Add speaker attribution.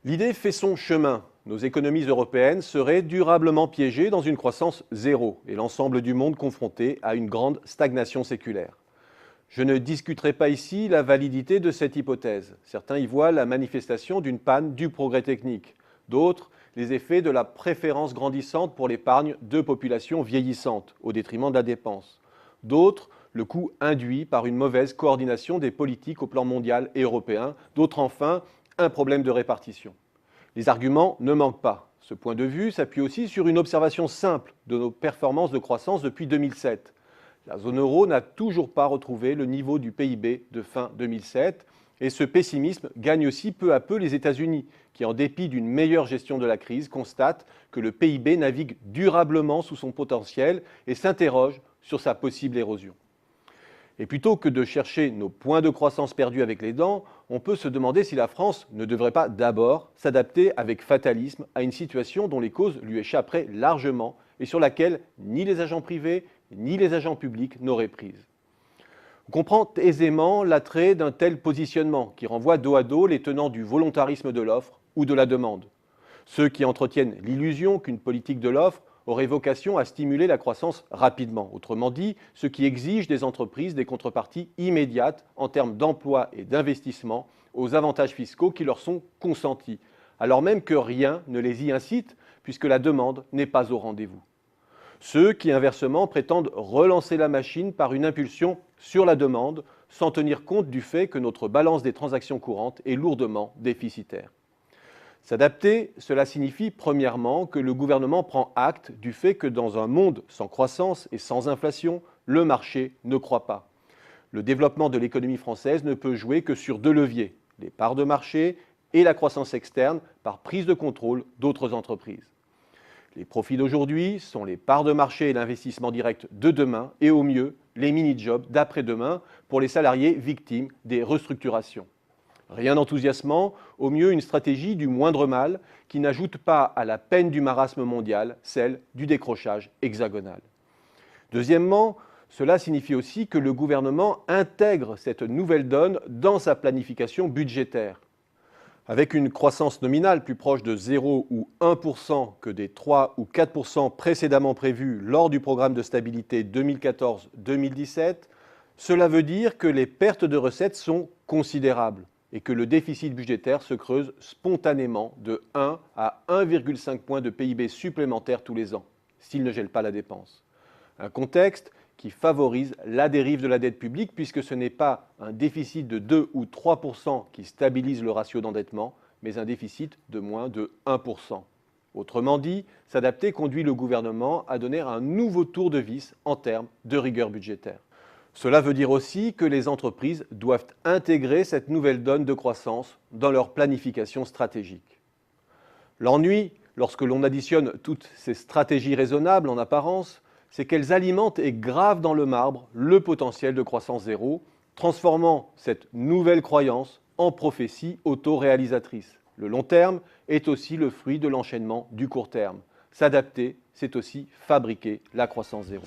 Speaker 1: L'idée fait son chemin. Nos économies européennes seraient durablement piégées dans une croissance zéro et l'ensemble du monde confronté à une grande stagnation séculaire. Je ne discuterai pas ici la validité de cette hypothèse. Certains y voient la manifestation d'une panne du progrès technique. D'autres, les effets de la préférence grandissante pour l'épargne de populations vieillissantes au détriment de la dépense. D'autres, le coût induit par une mauvaise coordination des politiques au plan mondial et européen. D'autres enfin, un problème de répartition. Les arguments ne manquent pas. Ce point de vue s'appuie aussi sur une observation simple de nos performances de croissance depuis 2007. La zone euro n'a toujours pas retrouvé le niveau du PIB de fin 2007 et ce pessimisme gagne aussi peu à peu les États-Unis qui, en dépit d'une meilleure gestion de la crise, constatent que le PIB navigue durablement sous son potentiel et s'interrogent sur sa possible érosion. Et plutôt que de chercher nos points de croissance perdus avec les dents, on peut se demander si la France ne devrait pas d'abord s'adapter avec fatalisme à une situation dont les causes lui échapperaient largement et sur laquelle ni les agents privés ni les agents publics n'auraient prise. On comprend aisément l'attrait d'un tel positionnement qui renvoie dos à dos les tenants du volontarisme de l'offre ou de la demande. Ceux qui entretiennent l'illusion qu'une politique de l'offre aurait vocation à stimuler la croissance rapidement. Autrement dit, ceux qui exigent des entreprises des contreparties immédiates en termes d'emploi et d'investissement aux avantages fiscaux qui leur sont consentis, alors même que rien ne les y incite puisque la demande n'est pas au rendez-vous. Ceux qui, inversement, prétendent relancer la machine par une impulsion sur la demande, sans tenir compte du fait que notre balance des transactions courantes est lourdement déficitaire. S'adapter, cela signifie premièrement que le gouvernement prend acte du fait que dans un monde sans croissance et sans inflation, le marché ne croît pas. Le développement de l'économie française ne peut jouer que sur deux leviers, les parts de marché et la croissance externe par prise de contrôle d'autres entreprises. Les profits d'aujourd'hui sont les parts de marché et l'investissement direct de demain et au mieux les mini-jobs d'après-demain pour les salariés victimes des restructurations. Rien d'enthousiasmant, au mieux une stratégie du moindre mal qui n'ajoute pas à la peine du marasme mondial celle du décrochage hexagonal. Deuxièmement, cela signifie aussi que le gouvernement intègre cette nouvelle donne dans sa planification budgétaire. Avec une croissance nominale plus proche de 0 ou 1% que des 3 ou 4% précédemment prévus lors du programme de stabilité 2014-2017, cela veut dire que les pertes de recettes sont considérables et que le déficit budgétaire se creuse spontanément de 1 à 1,5 point de PIB supplémentaire tous les ans, s'il ne gèle pas la dépense. Un contexte qui favorise la dérive de la dette publique puisque ce n'est pas un déficit de 2 ou 3% qui stabilise le ratio d'endettement, mais un déficit de moins de 1%. Autrement dit, s'adapter conduit le gouvernement à donner un nouveau tour de vis en termes de rigueur budgétaire. Cela veut dire aussi que les entreprises doivent intégrer cette nouvelle donne de croissance dans leur planification stratégique. L'ennui, lorsque l'on additionne toutes ces stratégies raisonnables en apparence, c'est qu'elles alimentent et gravent dans le marbre le potentiel de croissance zéro, transformant cette nouvelle croyance en prophétie autoréalisatrice. Le long terme est aussi le fruit de l'enchaînement du court terme. S'adapter, c'est aussi fabriquer la croissance zéro.